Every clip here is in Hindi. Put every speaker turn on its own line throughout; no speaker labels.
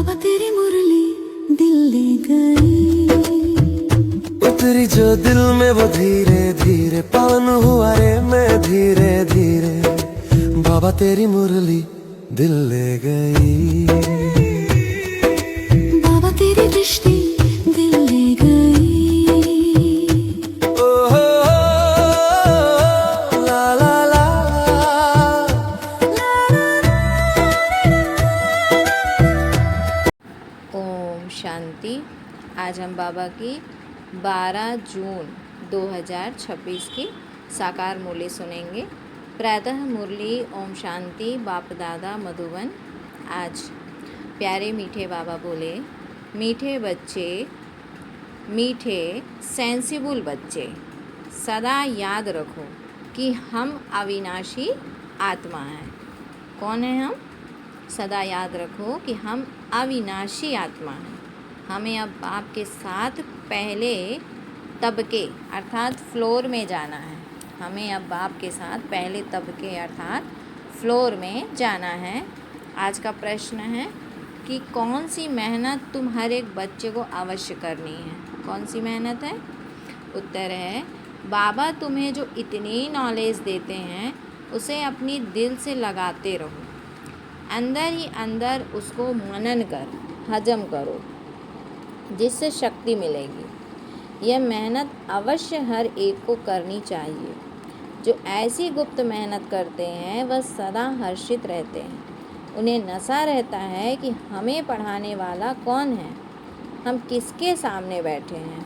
बाबा तेरी मुरली दिल ले गई,
उतरी जो दिल में वो धीरे धीरे, पावन हुआ रे मैं धीरे धीरे। बाबा तेरी मुरली दिल ले गई,
बाबा तेरी दृष्टि दिल ले गई।
ओ हो ला ला ला।
ओम शांति। आज हम बाबा की 12 जून 2026 की साकार मुरली सुनेंगे। प्रातः मुरली ओम शांति बाप दादा मधुबन। आज प्यारे मीठे बाबा बोले, मीठे बच्चे, मीठे सेंसिबल बच्चे, सदा याद रखो कि हम अविनाशी आत्मा हैं। कौन है हम? सदा याद रखो कि हम अविनाशी आत्मा हैं। हमें अब बाप के साथ पहले तबके अर्थात फ्लोर में जाना है। हमें अब बाप के साथ पहले तबके अर्थात फ्लोर में जाना है। आज का प्रश्न है कि कौन सी मेहनत तुम हर एक बच्चे को अवश्य करनी है। कौन सी मेहनत है? उत्तर है, बाबा तुम्हें जो इतनी नॉलेज देते हैं उसे अपनी दिल से लगाते रहो। अंदर ही अंदर उसको मनन कर हजम करो, जिससे शक्ति मिलेगी। यह मेहनत अवश्य हर एक को करनी चाहिए। जो ऐसी गुप्त मेहनत करते हैं वह सदा हर्षित रहते हैं। उन्हें नशा रहता है कि हमें पढ़ाने वाला कौन है, हम किसके सामने बैठे हैं।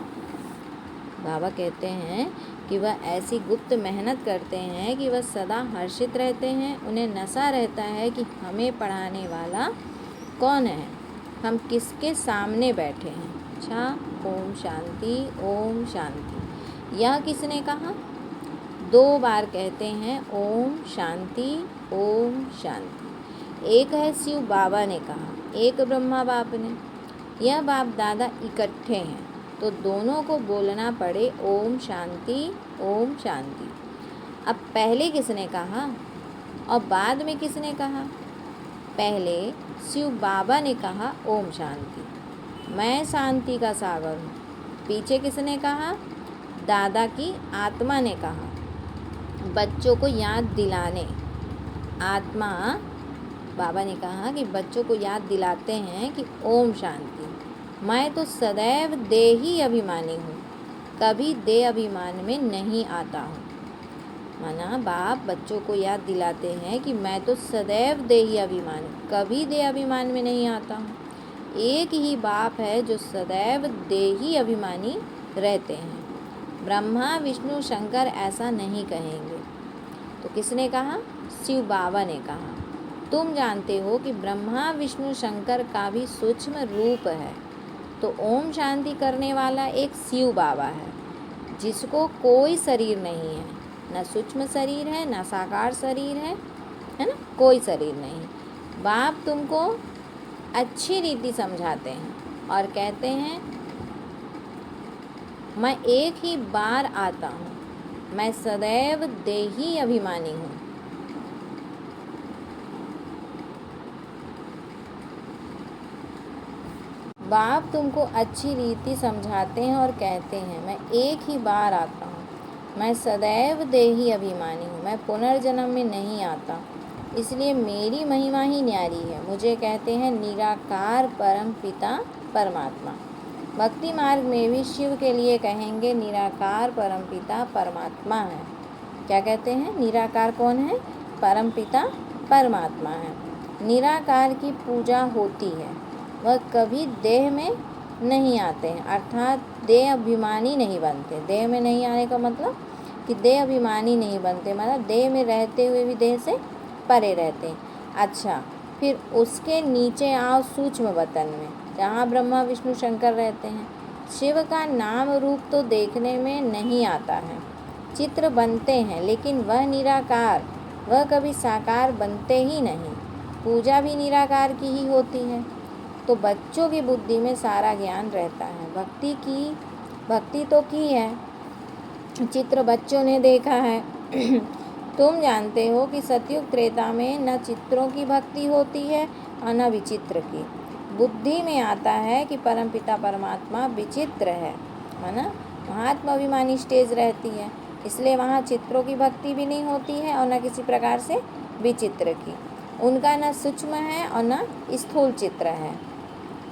बाबा कहते हैं कि वह ऐसी गुप्त मेहनत करते हैं कि वह सदा हर्षित रहते हैं। उन्हें नशा रहता है कि हमें पढ़ाने वाला कौन है, हम किसके सामने बैठे हैं। अच्छा, ओम शांति ओम शांति। यह किसने कहा? 2 बार कहते हैं ओम शांति ओम शांति। एक है शिव बाबा ने कहा, एक ब्रह्मा बाप ने। यह बाप दादा इकट्ठे हैं तो दोनों को बोलना पड़े ओम शांति ओम शांति। अब पहले किसने कहा और बाद में किसने कहा? पहले शिव बाबा ने कहा ओम शांति, मैं शांति का सागर हूँ। पीछे किसने कहा? दादा की आत्मा ने कहा। बच्चों को याद दिलाने आत्मा बाबा ने कहा कि बच्चों को याद दिलाते हैं कि ओम शांति, मैं तो सदैव देही अभिमानी हूँ, कभी देह अभिमान में नहीं आता हूँ। माना बाप बच्चों को याद दिलाते हैं कि मैं तो सदैव देही अभिमानी, कभी देह अभिमान में नहीं आता हूँ। एक ही बाप है जो सदैव देही अभिमानी रहते हैं। ब्रह्मा विष्णु शंकर ऐसा नहीं कहेंगे। तो किसने कहा? शिव बाबा ने कहा। तुम जानते हो कि ब्रह्मा विष्णु शंकर का भी सूक्ष्म रूप है। तो ओम शांति करने वाला एक शिव बाबा है जिसको कोई शरीर नहीं है, न सूक्ष्म शरीर है न साकार शरीर है ना, कोई शरीर नहीं। बाप तुमको अच्छी रीति समझाते हैं और कहते हैं मैं एक ही बार आता हूँ, मैं सदैव देही अभिमानी हूँ। बाप तुमको अच्छी रीति समझाते हैं और कहते हैं मैं एक ही बार आता हूँ, मैं सदैव देही अभिमानी हूँ, मैं पुनर्जन्म में नहीं आता, इसलिए मेरी महिमा ही न्यारी है। मुझे कहते हैं निराकार परम पिता परमात्मा। भक्ति मार्ग में भी शिव के लिए कहेंगे निराकार परम पिता परमात्मा है। क्या कहते हैं? निराकार कौन है? परम पिता परमात्मा है। निराकार की पूजा होती है, वह कभी देह में नहीं आते हैं अर्थात देह अभिमानी नहीं बनते। देह में नहीं आने का मतलब कि देह अभिमानी नहीं बनते, मतलब देह में रहते हुए भी देह से परे रहते हैं। अच्छा, फिर उसके नीचे आओ सूक्ष्म वतन में, जहाँ ब्रह्मा विष्णु शंकर रहते हैं। शिव का नाम रूप तो देखने में नहीं आता है, चित्र बनते हैं, लेकिन वह निराकार, वह कभी साकार बनते ही नहीं। पूजा भी निराकार की ही होती है। तो बच्चों की बुद्धि में सारा ज्ञान रहता है। भक्ति तो की है, चित्र बच्चों ने देखा है। तुम जानते हो कि सतयुग त्रेता में न चित्रों की भक्ति होती है और न विचित्र की। बुद्धि में आता है कि परमपिता परमात्मा विचित्र है ना। वहाँ आत्माभिमानी स्टेज रहती है, इसलिए वहाँ चित्रों की भक्ति भी नहीं होती है और न किसी प्रकार से विचित्र की। उनका न सूक्ष्म है और न स्थूल चित्र है।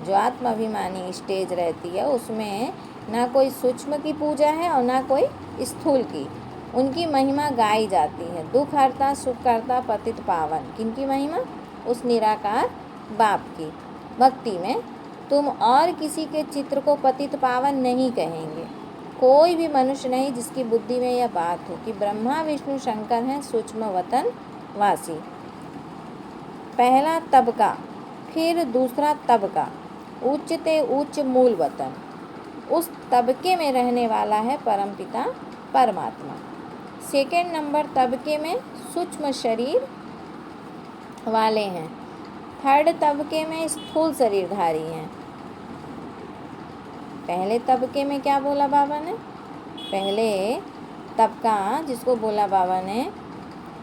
जो आत्माभिमानी स्टेज रहती है उसमें ना कोई सूक्ष्म की पूजा है और ना कोई स्थूल की। उनकी महिमा गाई जाती है, दुख हरता सुख करता पतित पावन। किनकी महिमा? उस निराकार बाप की। भक्ति में तुम और किसी के चित्र को पतित पावन नहीं कहेंगे। कोई भी मनुष्य नहीं जिसकी बुद्धि में यह बात हो कि ब्रह्मा विष्णु शंकर हैं सूक्ष्म वतन वासी। पहला तबका, फिर दूसरा तबका, उच्चते उच्च मूल वतन। उस तबके में रहने वाला है परमपिता परमात्मा। सेकेंड नंबर तबके में सूक्ष्म शरीर वाले हैं। थर्ड तबके में स्थूल शरीरधारी हैं। पहले तबके में क्या बोला बाबा ने? पहले तबका जिसको बोला बाबा ने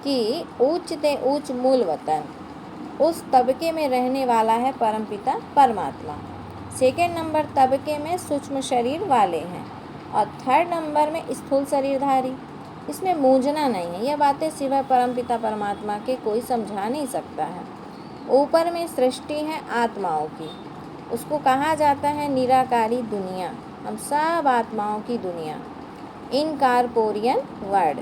कि उच्चते उच्च मूल वतन, उस तबके में रहने वाला है परमपिता परमात्मा। सेकेंड नंबर तबके में सूक्ष्म शरीर वाले हैं और थर्ड नंबर में स्थूल शरीरधारी। इसमें मूंझना नहीं है, यह बातें सिवाय परमपिता परमात्मा के कोई समझा नहीं सकता है। ऊपर में सृष्टि है आत्माओं की, उसको कहा जाता है निराकारी दुनिया। हम सब आत्माओं की दुनिया, इनकॉर्पोरियल वर्ल्ड।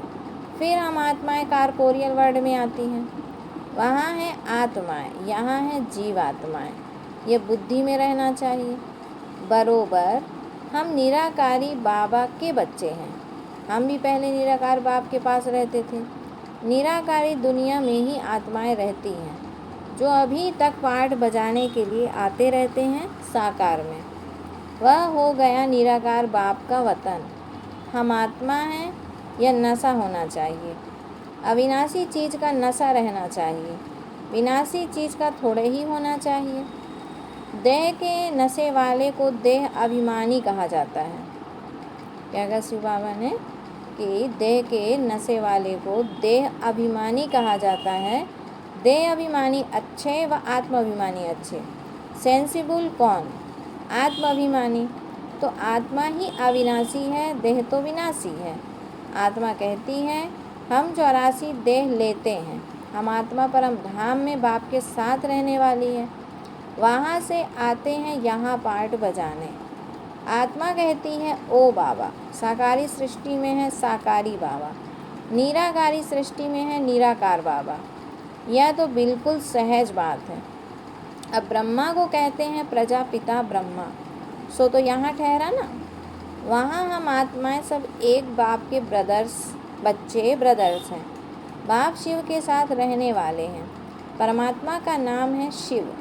फिर हम आत्माएं कॉर्पोरियल वर्ल्ड में आती हैं। वहाँ है आत्माएं, यहाँ है जीवात्माएं। ये बुद्धि में रहना चाहिए। बरोबर हम निराकारी बाबा के बच्चे हैं। हम भी पहले निराकार बाप के पास रहते थे। निराकारी दुनिया में ही आत्माएं रहती हैं, जो अभी तक पाठ बजाने के लिए आते रहते हैं साकार में। वह हो गया निराकार बाप का वतन। हम आत्मा हैं, यह नशा होना चाहिए। अविनाशी चीज़ का नशा रहना चाहिए, विनाशी चीज़ का थोड़े ही होना चाहिए। देह के नशे वाले को देह अभिमानी कहा जाता है। क्या कहा शिव बाबा ने कि देह के नशे वाले को देह अभिमानी कहा जाता है। देह अभिमानी अच्छे व आत्म अभिमानी अच्छे। सेंसिबल कौन? आत्म अभिमानी। तो आत्मा ही अविनाशी है, देह तो विनाशी है। आत्मा कहती है हम 84 देह लेते हैं। हम आत्मा परम धाम में बाप के साथ रहने वाली है, वहाँ से आते हैं यहाँ पार्ट बजाने। आत्मा कहती है ओ बाबा। साकारी सृष्टि में है साकारी बाबा, निराकारी सृष्टि में है निराकार बाबा। यह तो बिल्कुल सहज बात है। अब ब्रह्मा को कहते हैं प्रजापिता ब्रह्मा, सो तो यहाँ ठहरा ना। वहाँ हम आत्माएं सब एक बाप के ब्रदर्स हैं। बाप शिव के साथ रहने वाले हैं। परमात्मा का नाम है शिव,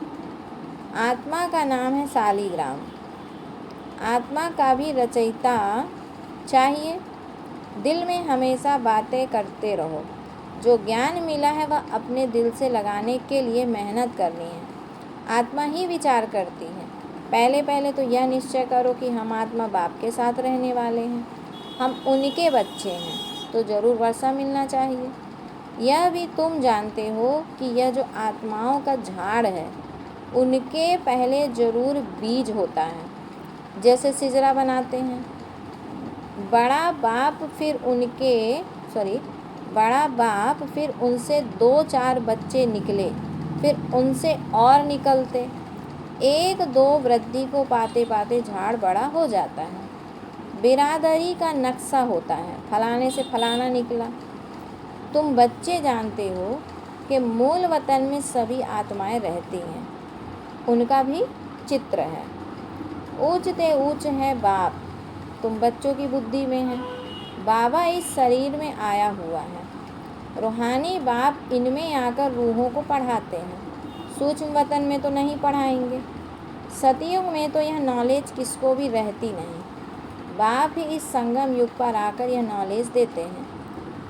आत्मा का नाम है शालिग्राम। आत्मा का भी रचयिता चाहिए। दिल में हमेशा बातें करते रहो। जो ज्ञान मिला है वह अपने दिल से लगाने के लिए मेहनत करनी है। आत्मा ही विचार करती है। पहले तो यह निश्चय करो कि हम आत्मा बाप के साथ रहने वाले हैं, हम उनके बच्चे हैं, तो ज़रूर वर्षा मिलना चाहिए। यह भी तुम जानते हो कि यह जो आत्माओं का झाड़ है, उनके पहले ज़रूर बीज होता है। जैसे सिजरा बनाते हैं, बड़ा बाप फिर उनसे 2-4 बच्चे निकले, फिर उनसे और निकलते। 1-2 वृद्धि को पाते पाते झाड़ बड़ा हो जाता है। बिरादरी का नक्शा होता है, फलाने से फलाना निकला। तुम बच्चे जानते हो कि मूल वतन में सभी आत्माएं रहती हैं, उनका भी चित्र है। ऊंचते ऊंच है बाप, तुम बच्चों की बुद्धि में है। बाबा इस शरीर में आया हुआ है। रूहानी बाप इनमें आकर रूहों को पढ़ाते हैं। सूक्ष्म वतन में तो नहीं पढ़ाएंगे। सतयुग में तो यह नॉलेज किसको भी रहती नहीं। बाप ही इस संगम युग पर आकर यह नॉलेज देते हैं।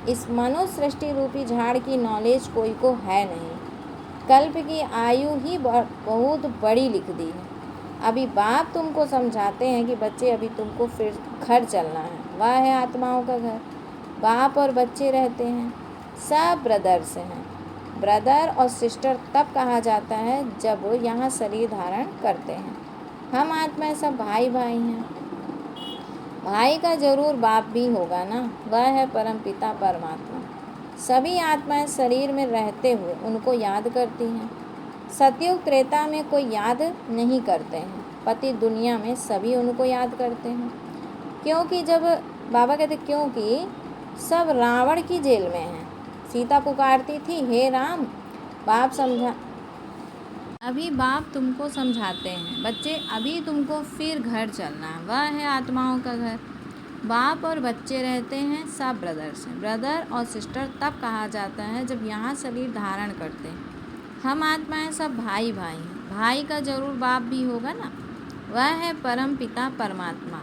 इस मनुष्य सृष्टि रूपी झाड़ की नॉलेज कोई को है नहीं। कल्प की आयु ही बहुत बड़ी लिख दी है। अभी बाप तुमको समझाते हैं कि बच्चे अभी तुमको फिर घर चलना है। वह है आत्माओं का घर। बाप और बच्चे रहते हैं, सब ब्रदर्स हैं। ब्रदर और सिस्टर तब कहा जाता है जब यहाँ शरीर धारण करते हैं। हम आत्माएं सब भाई भाई हैं। भाई का जरूर बाप भी होगा ना, वह है परम पिता परमात्मा। सभी आत्माएं शरीर में रहते हुए उनको याद करती हैं। सतयुग त्रेता में कोई याद नहीं करते हैं, पति दुनिया में सभी उनको याद करते हैं। क्योंकि जब बाबा कहते क्योंकि सब रावण की जेल में हैं। सीता पुकारती थी, हे राम। बाप समझा, अभी बाप तुमको समझाते हैं, बच्चे अभी तुमको फिर घर चलना है, वह है आत्माओं का घर। बाप और बच्चे रहते हैं सब ब्रदर्स हैं। ब्रदर और सिस्टर तब कहा जाता है जब यहाँ शरीर धारण करते हैं। हम आत्माएं सब भाई भाई हैं। भाई का जरूर बाप भी होगा ना, वह है परम पिता परमात्मा।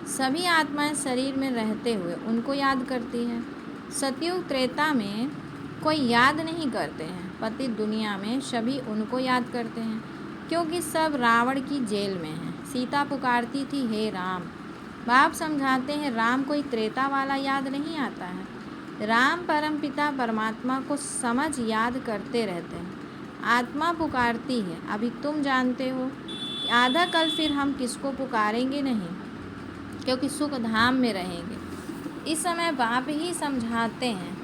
सभी आत्माएं शरीर में रहते हुए उनको याद करती हैं। सतयुग त्रेता में कोई याद नहीं करते हैं, पति दुनिया में सभी उनको याद करते हैं। क्योंकि सब रावण की जेल में हैं। सीता पुकारती थी, हे राम। बाप समझाते हैं, राम कोई त्रेता वाला याद नहीं आता है। राम परम पिता परमात्मा को समझ याद करते रहते हैं। आत्मा पुकारती है, अभी तुम जानते हो आधा कल फिर हम किसको पुकारेंगे नहीं, क्योंकि सुख धाम में रहेंगे। इस समय बाप ही समझाते हैं,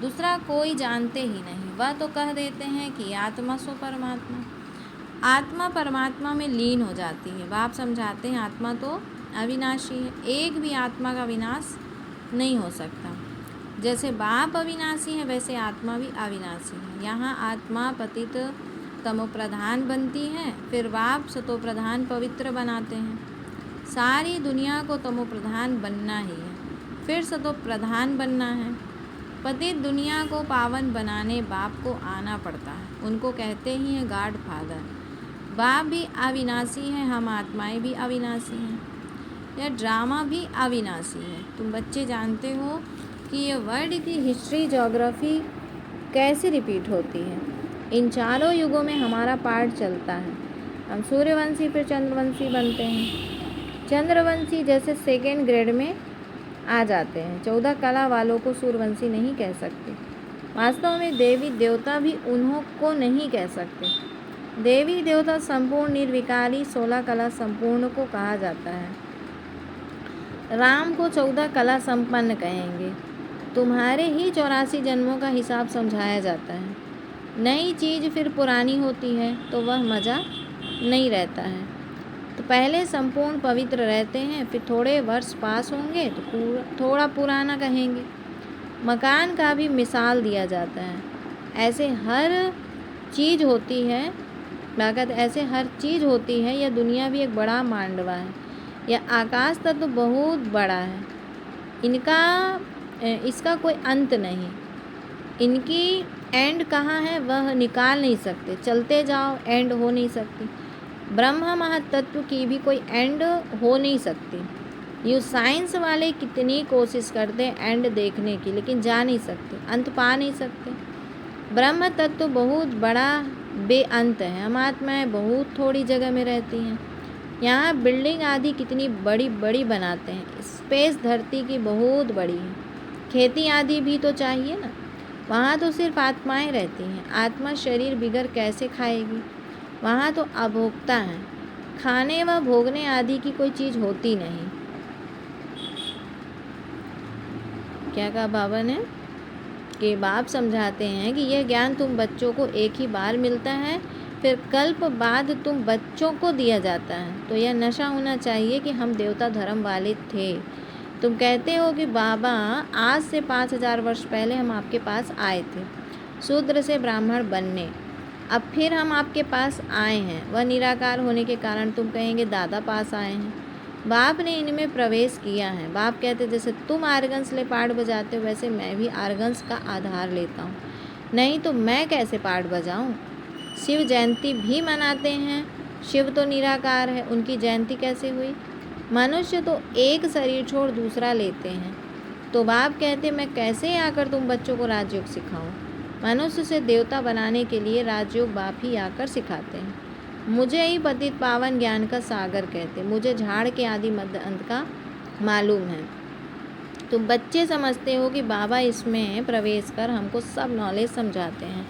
दूसरा कोई जानते ही नहीं। वह तो कह देते हैं कि आत्मा सो परमात्मा। आत्मा परमात्मा में लीन हो जाती है। बाप समझाते हैं, आत्मा तो अविनाशी है, एक भी आत्मा का विनाश नहीं हो सकता। जैसे बाप अविनाशी है वैसे आत्मा भी अविनाशी है। यहाँ आत्मा पतित तमोप्रधान बनती है, फिर बाप सतोप्रधान पवित्र बनाते हैं। सारी दुनिया को तमोप्रधान बनना ही है, फिर सतोप्रधान बनना है। पतित दुनिया को पावन बनाने बाप को आना पड़ता है। उनको कहते ही हैं गॉड फादर। बाप भी अविनाशी है, हम आत्माएं भी अविनाशी हैं। यह ड्रामा भी अविनाशी है। तुम बच्चे जानते हो कि ये वर्ल्ड की हिस्ट्री ज्योग्राफी कैसे रिपीट होती है। इन चारों युगों में हमारा पार्ट चलता है। हम सूर्यवंशी फिर चंद्रवंशी बनते हैं। चंद्रवंशी जैसे सेकेंड ग्रेड में आ जाते हैं। 14 कला वालों को सूर्यवंशी नहीं कह सकते। वास्तव में देवी देवता भी उन्हों को नहीं कह सकते। देवी देवता संपूर्ण निर्विकारी 16 कला संपूर्ण को कहा जाता है। राम को 14 कला संपन्न कहेंगे। तुम्हारे ही 84 जन्मों का हिसाब समझाया जाता है। नई चीज़ फिर पुरानी होती है तो वह मज़ा नहीं रहता है। तो पहले संपूर्ण पवित्र रहते हैं, फिर थोड़े वर्ष पास होंगे तो थोड़ा पुराना कहेंगे। मकान का भी मिसाल दिया जाता है। ऐसे हर चीज़ होती है, लागत ऐसे हर चीज़ होती है। यह दुनिया भी एक बड़ा मांडवा है। यह आकाश तत्व बहुत बड़ा है। इसका कोई अंत नहीं। इनकी एंड कहाँ है वह निकाल नहीं सकते। चलते जाओ, एंड हो नहीं सकती। ब्रह्म महातत्व की भी कोई एंड हो नहीं सकती। ये साइंस वाले कितनी कोशिश करते हैं एंड देखने की, लेकिन जा नहीं सकते, अंत पा नहीं सकते। ब्रह्म तत्व बहुत बड़ा बेअंत है। हम आत्माएं बहुत थोड़ी जगह में रहती हैं। यहाँ बिल्डिंग आदि कितनी बड़ी बड़ी बनाते हैं। स्पेस धरती की बहुत बड़ी है। खेती आदि भी तो चाहिए ना। वहाँ तो सिर्फ आत्माएं रहती हैं। आत्मा शरीर बिगर कैसे खाएगी। वहाँ तो अभोक्ता हैं। खाने व भोगने आदि की कोई चीज़ होती नहीं। क्या कहा बाबा ने कि बाप समझाते हैं कि यह ज्ञान तुम बच्चों को एक ही बार मिलता है, फिर कल्प बाद तुम बच्चों को दिया जाता है। तो यह नशा होना चाहिए कि हम देवता धर्म वाले थे। तुम कहते हो कि बाबा आज से 5000 वर्ष पहले हम आपके पास आए थे शूद्र से ब्राह्मण बनने। अब फिर हम आपके पास आए हैं। वह निराकार होने के कारण तुम कहेंगे दादा पास आए हैं। बाप ने इनमें प्रवेश किया है। बाप कहते जैसे तुम आर्गन्स ले पार्ट बजाते हो वैसे मैं भी आर्गन्स का आधार लेता हूँ, नहीं तो मैं कैसे पार्ट बजाऊँ। शिव जयंती भी मनाते हैं। शिव तो निराकार है, उनकी जयंती कैसे हुई। मनुष्य तो एक शरीर छोड़ दूसरा लेते हैं। तो बाप कहते मैं कैसे आकर तुम बच्चों को राजयोग सिखाऊं। मनुष्य से देवता बनाने के लिए राजयोग बाप ही आकर सिखाते हैं। मुझे ही पतित पावन ज्ञान का सागर कहते। मुझे झाड़ के आदि मध्य अंत का मालूम है। तुम बच्चे समझते हो कि बाबा इसमें प्रवेश कर हमको सब नॉलेज समझाते हैं।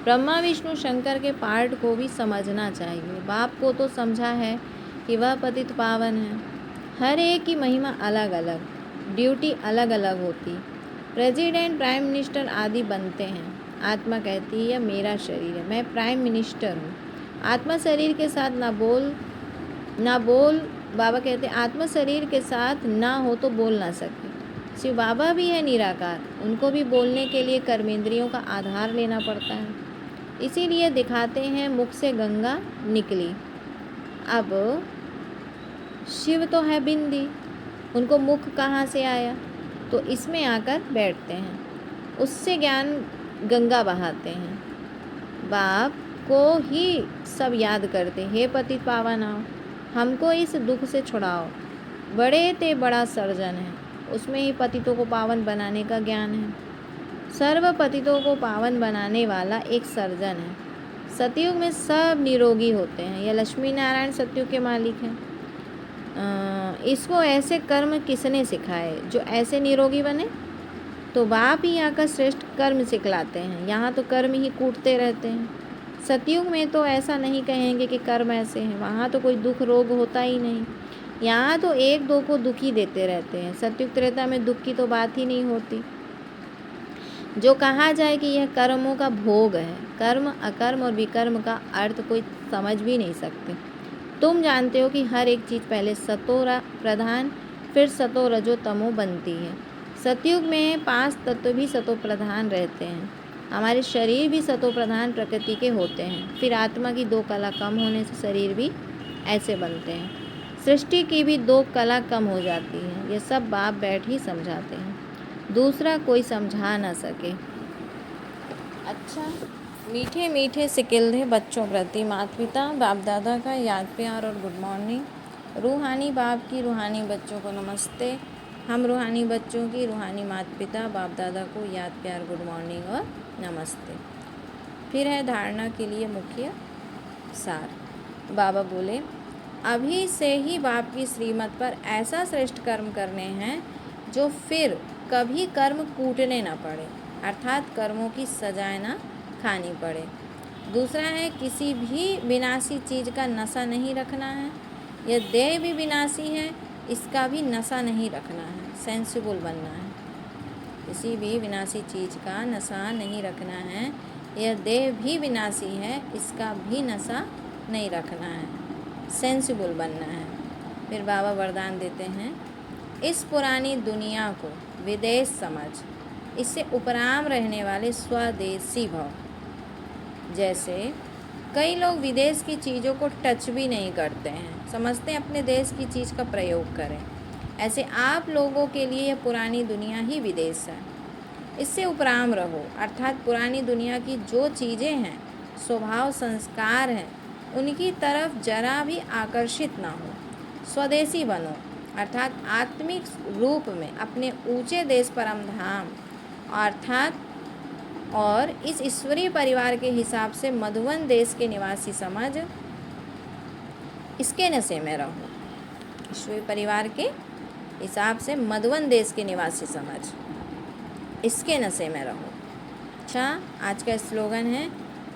ब्रह्मा विष्णु शंकर के पार्ट को भी समझना चाहिए। बाप को तो समझा है कि वह पतित पावन है। हर एक की महिमा अलग अलग, ड्यूटी अलग अलग होती। प्रेसिडेंट, प्राइम मिनिस्टर आदि बनते हैं। आत्मा कहती है यह मेरा शरीर है, मैं प्राइम मिनिस्टर हूँ। आत्मा शरीर के साथ ना बोल बाबा कहते हैं आत्मा शरीर के साथ ना हो तो बोल ना सके। शिव बाबा भी है निराकार, उनको भी बोलने के लिए कर्मेंद्रियों का आधार लेना पड़ता है। इसीलिए दिखाते हैं मुख से गंगा निकली। अब शिव तो है बिंदी, उनको मुख कहाँ से आया, तो इसमें आकर बैठते हैं, उससे ज्ञान गंगा बहाते हैं। बाप को ही सब याद करते, हे पतित पावन आओ, हमको इस दुख से छुड़ाओ। बड़े ते बड़ा सर्जन है, उसमें ही पतितों को पावन बनाने का ज्ञान है। सर्व पतितों को पावन बनाने वाला एक सर्जन है। सतयुग में सब निरोगी होते हैं। यह लक्ष्मी नारायण सतयुग के मालिक हैं। इसको ऐसे कर्म किसने सिखाए जो ऐसे निरोगी बने? तो बाप ही यहाँ का श्रेष्ठ कर्म सिखलाते हैं। यहाँ तो कर्म ही कूटते रहते हैं। सतयुग में तो ऐसा नहीं कहेंगे कि कर्म ऐसे हैं, वहाँ तो कोई दुख रोग होता ही नहीं। यहाँ तो एक दो को दुखी देते रहते हैं। सतयुग त्रेता में दुख की तो बात ही नहीं होती। जो कहा जाए कि यह कर्मों का भोग है, कर्म अकर्म और विकर्म का अर्थ कोई समझ भी नहीं सकते। तुम जानते हो कि हर एक चीज़ पहले सतो प्रधान फिर सतो रजो तमो बनती है। सतयुग में 5 तत्व भी सतो प्रधान रहते हैं। हमारे शरीर भी सतो प्रधान प्रकृति के होते हैं। फिर आत्मा की 2 कला कम होने से शरीर भी ऐसे बनते हैं। सृष्टि की भी 2 कला कम हो जाती है। ये सब बाप बैठ ही समझाते हैं, दूसरा कोई समझा ना सके। अच्छा, मीठे मीठे सिकिल्दे बच्चों प्रति माता पिता बाप दादा का याद प्यार और गुड मॉर्निंग। रूहानी बाप की रूहानी बच्चों को नमस्ते। हम रूहानी बच्चों की रूहानी माता पिता बाप दादा को याद प्यार गुड मॉर्निंग और नमस्ते। फिर है धारणा के लिए मुख्य सार। बाबा बोले, अभी से ही बाप की श्रीमत पर ऐसा श्रेष्ठ कर्म करने हैं जो फिर कभी कर्म कूटने ना पड़े, अर्थात कर्मों की सजाएं ना खानी पड़े। दूसरा है किसी भी विनाशी चीज़ का नशा नहीं रखना है। यह देह भी विनाशी है, इसका भी नशा नहीं रखना है, सेंसिबल बनना है। किसी भी विनाशी चीज़ का नशा नहीं रखना है। यह देह भी विनाशी है, इसका भी नशा नहीं रखना है, सेंसिबल बनना है। फिर बाबा वरदान देते हैं, इस पुरानी दुनिया को विदेश समझ, इससे उपराम रहने वाले स्वदेशी भव। जैसे कई लोग विदेश की चीज़ों को टच भी नहीं करते हैं, समझते हैं अपने देश की चीज़ का प्रयोग करें। ऐसे आप लोगों के लिए यह पुरानी दुनिया ही विदेश है। इससे उपराम रहो, अर्थात पुरानी दुनिया की जो चीज़ें हैं, स्वभाव संस्कार हैं, उनकी तरफ जरा भी आकर्षित ना हो। स्वदेशी बनो, अर्थात आत्मिक रूप में अपने ऊंचे देश परम धाम अर्थात और इस ईश्वरीय परिवार के हिसाब से मधुवन देश के निवासी समझ इसके नशे में रहो। ईश्वरीय परिवार के हिसाब से मधुवन देश के निवासी समझ इसके नशे में रहो। अच्छा, आज का स्लोगन है,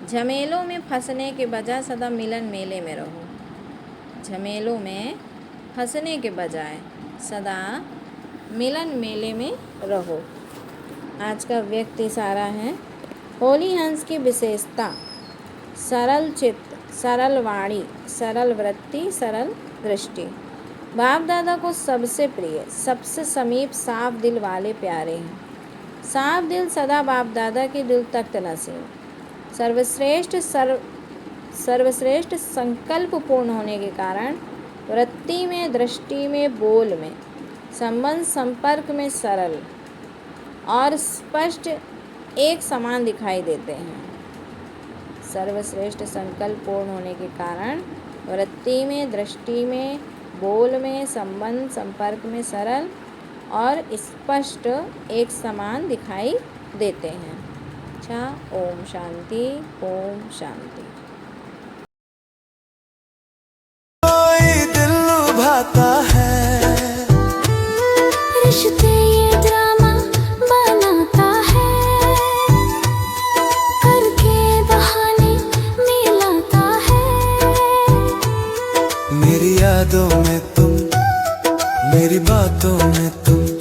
झमेलों में फंसने के बजाय सदा मिलन मेले में रहो। झमेलों में फंसने के बजाय सदा मिलन मेले में रहो। आज का व्यक्ति इशारा है, होली हंस की विशेषता सरल चित्त, सरल वाणी, सरल वृत्ति, सरल दृष्टि। बाप दादा को सबसे प्रिय, सबसे समीप साफ दिल वाले प्यारे हैं। साफ दिल सदा बाप दादा के दिल तक नसीब। सर्वश्रेष्ठ संकल्प पूर्ण होने के कारण वृत्ति में, दृष्टि में, बोल में, संबंध संपर्क में सरल और स्पष्ट एक समान दिखाई देते हैं। सर्वश्रेष्ठ संकल्प पूर्ण होने के कारण वृत्ति में, दृष्टि में, बोल में, संबंध संपर्क में सरल और स्पष्ट एक समान दिखाई देते हैं। अच्छा, ओम शांति, ओम शांति।
कोई दिल लुभाता है,
रिश्ते ये ड्रामा बनाता है, करके
मेरी यादों में तुम, मेरी बातों में तुम,